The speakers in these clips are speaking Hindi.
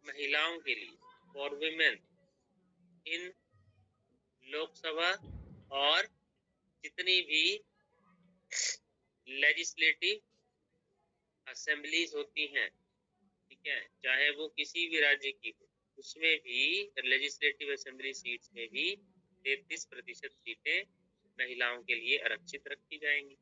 महिलाओं के लिए, फॉर वुमेन इन लोकसभा और जितनी भी लेजिस्लेटिव असेंबलीज होती हैं, ठीक है, चाहे वो किसी भी राज्य की हो, उसमें भी लेजिस्लेटिव असेंबली सीट्स में भी 33% सीटें महिलाओं के लिए आरक्षित रखी जाएंगी।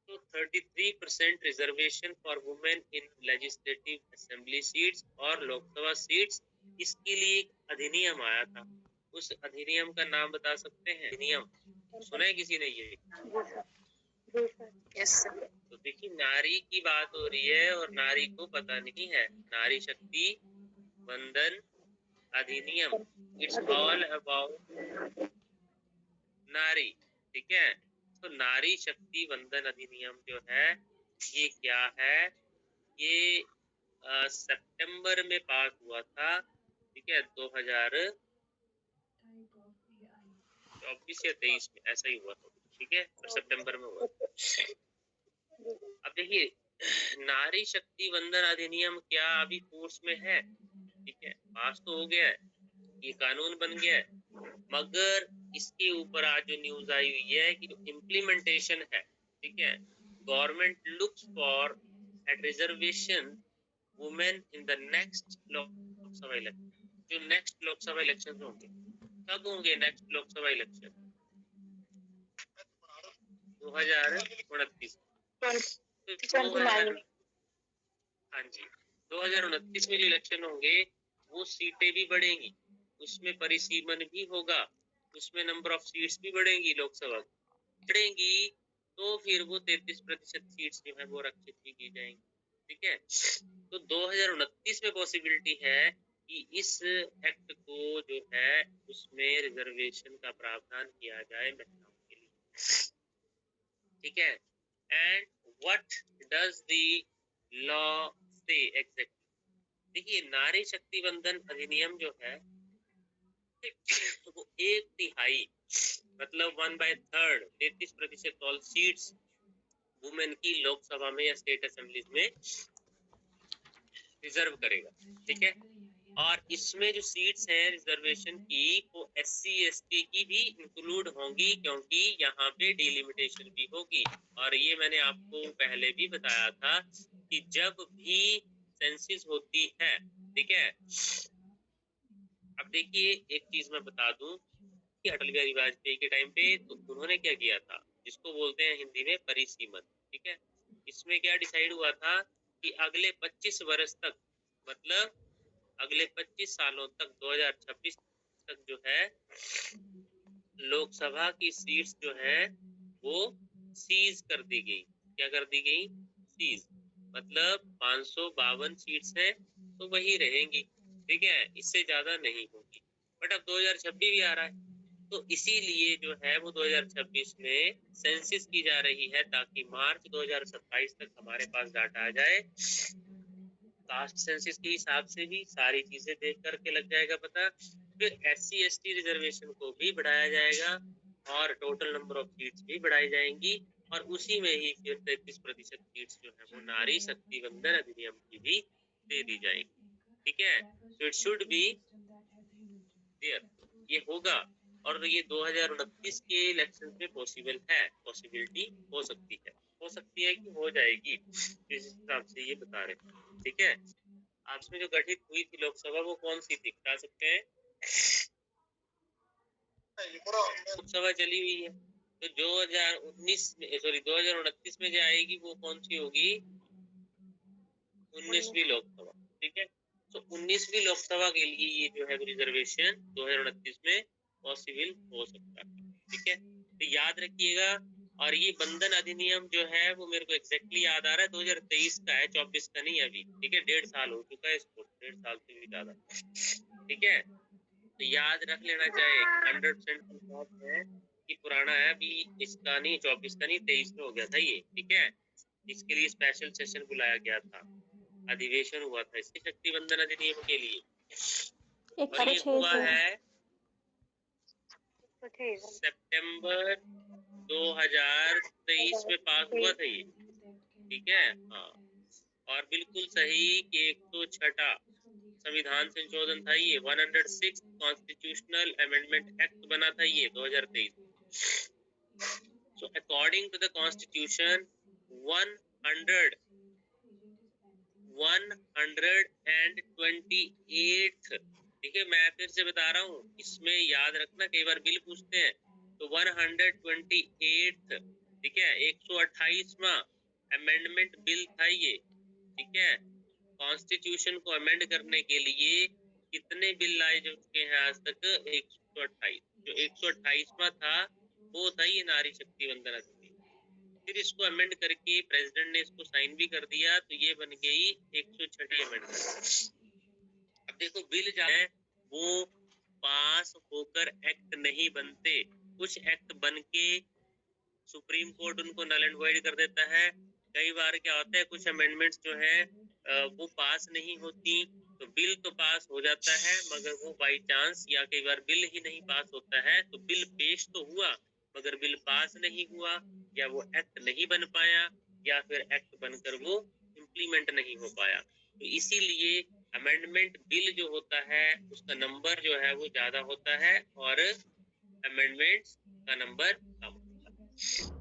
तो 33% reservation for women in legislative assembly seats और लोकसभा सीट्स, इसके लिए एक अधिनियम आया था। उस अधिनियम का नाम बता सकते हैं? अधिनियम सुना है किसी ने ये? तो देखिए, नारी की बात हो रही है और नारी को पता नहीं है। नारी शक्ति वंदन अधिनियम, इट्स ऑल अबाउट नारी, ठीक है। तो नारी शक्ति वंदन अधिनियम जो है ये क्या है, ये सितंबर में पास हुआ था, ठीक है, 2024 या 23 में ऐसा ही हुआ था, ठीक है, तो सितंबर में हुआ। अब देखिए, नारी शक्ति वंदन अधिनियम क्या अभी फोर्स में है? ठीक है, पास तो हो गया है, ये कानून बन गया है, मगर इसके ऊपर आज जो न्यूज आई हुई है कि जो इम्प्लीमेंटेशन है, ठीक है, government looks for at reservation women in the next Lok Sabha election. जो नेक्स्ट लोकसभा इलेक्शन होंगे, कब होंगे नेक्स्ट लोकसभा इलेक्शन? 2029। हाँ जी, 2029 में जो इलेक्शन होंगे वो सीटें भी बढ़ेंगी, उसमें परिसीमन भी होगा, उसमें नंबर ऑफ सीट्स भी बढ़ेंगी, लोकसभा बढ़ेंगी, तो फिर वो 33% सीट्स जो है वो आरक्षित भी की जाएंगी, ठीक है। तो 2029 में पॉसिबिलिटी है कि इस एक्ट को जो है उसमें रिजर्वेशन का प्रावधान किया जाए महिलाओं के लिए, ठीक है। And what does the law से एग्जैक्टली? देखिए, नारी शक्ति वंदन अधिनियम जो है वो 1/3 मतलब 1/3 33% ऑल सीट्स वुमेन की लोकसभा में या स्टेट असेंबलीज में रिजर्व करेगा, ठीक है। और इसमें जो सीट्स हैं रिजर्वेशन की वो SC ST की भी इंक्लूड होंगी, क्योंकि यहाँ पे डिलिमिटेशन भी होगी। और ये मैंने आपको पहले भी बताया था कि जब भी सेंसिस होती है, ठीक है। अब देखिए, एक चीज मैं बता दूं कि अटल बिहारी वाजपेयी के टाइम पे तो उन्होंने क्या किया था, जिसको बोलते हैं हिंदी में परिसीमन, ठीक है। इसमें क्या डिसाइड हुआ था कि अगले 25 वर्ष तक, मतलब अगले 25 सालों तक, 2026 तक जो है लोकसभा की सीट्स जो है वो सीज कर दी गई। क्या कर दी गई? सीज, मतलब 552 सीट्स हैं तो वही रहेंगी, ठीक है, इससे ज्यादा नहीं होगी। बट अब 2026 भी आ रहा है, तो इसीलिए जो है वो 2026 में सेंसिस की जा रही है, ताकि मार्च 2027 तक हमारे पास डाटा आ जाए। कास्ट सेंसिस के हिसाब से भी सारी चीजें देख करके लग जाएगा पता। फिर SC ST रिजर्वेशन को भी बढ़ाया जाएगा और टोटल नंबर ऑफ सीट्स भी बढ़ाई जाएंगी, और उसी में ही फिर 33% सीट्स जो है वो नारी शक्ति वंदन अधिनियम की भी दे दी जाएगी, ठीक है। तो इट शुड बी देयर, ये होगा। और ये 2029 के इलेक्शन में पॉसिबल है, पॉसिबिलिटी हो सकती है, हो सकती है कि हो जाएगी, जिस हिसाब से ये बता रहे हैं, ठीक है। आपस में जो गठित हुई थी लोकसभा वो कौन सी थी, बता सकते हैं? लोकसभा चली हुई है, तो 2019 में, सॉरी 2029 में जो आएगी वो कौन सी होगी? 19वीं लोकसभा, ठीक है। तो 19वीं लोकसभा के लिए ये जो है रिजर्वेशन 2029 में पॉसिबल हो सकता है, ठीक है। तो याद रखिएगा। और ये बंधन अधिनियम जो है वो मेरे को एग्जैक्टली याद आ रहा है 2023 का है, 24 का नहीं अभी, ठीक है। 1.5 साल हो चुका है इसको, 1.5 साल से भी ज्यादा, ठीक है। तो याद रख लेना चाहिए, 100% है कि पुराना है, अभी इसका नहीं, 24 का नहीं, 23 में हो गया था ये, ठीक है। इसके लिए स्पेशल सेशन बुलाया गया था, अधिवेशन हुआ था इसके शक्ति वंदन अधिनियम के लिए, और ये हुआ है सितंबर 2023 में पास हुआ था ये, ठीक है। हाँ, और बिल्कुल सही कि 106 संविधान संशोधन था ये, 106 कॉन्स्टिट्यूशनल अमेंडमेंट एक्ट बना था ये 2023। So according to the constitution 128th, देखिए मैं फिर से बता रहा हूँ, इसमें याद रखना कई बार बिल पूछते हैं, तो 128th, ठीक है, 128वां अमेंडमेंट बिल था ये, ठीक है। कॉन्स्टिट्यूशन को अमेंड करने के लिए कितने बिल लाए जा चुके हैं आज तक? 128। जो 128वां था वो था ये नारी शक्ति वंदन अधिनियम। फिर इसको अमेंड करके प्रेसिडेंट ने इसको साइन भी कर दिया, तो ये बन गई 106वीं अमेंडमेंट। अब देखो बिल जो है वो पास होकर एक्ट नहीं बनते, कुछ एक्ट बन के सुप्रीम कोर्ट उनको नल एंड वॉइड कर देता है। कई बार क्या होता है, कुछ अमेंडमेंट्स जो है वो पास नहीं होती, तो बिल तो पास हो जाता है मगर वो बाई चांस, या कई बार बिल ही नहीं पास होता है, तो बिल पेश तो हुआ मगर बिल पास नहीं हुआ, या वो एक्ट नहीं बन पाया, या फिर एक्ट बनकर वो इम्प्लीमेंट नहीं हो पाया। तो इसीलिए अमेंडमेंट बिल जो होता है उसका नंबर जो है वो ज्यादा होता है और अमेंडमेंट्स का नंबर कम होता है।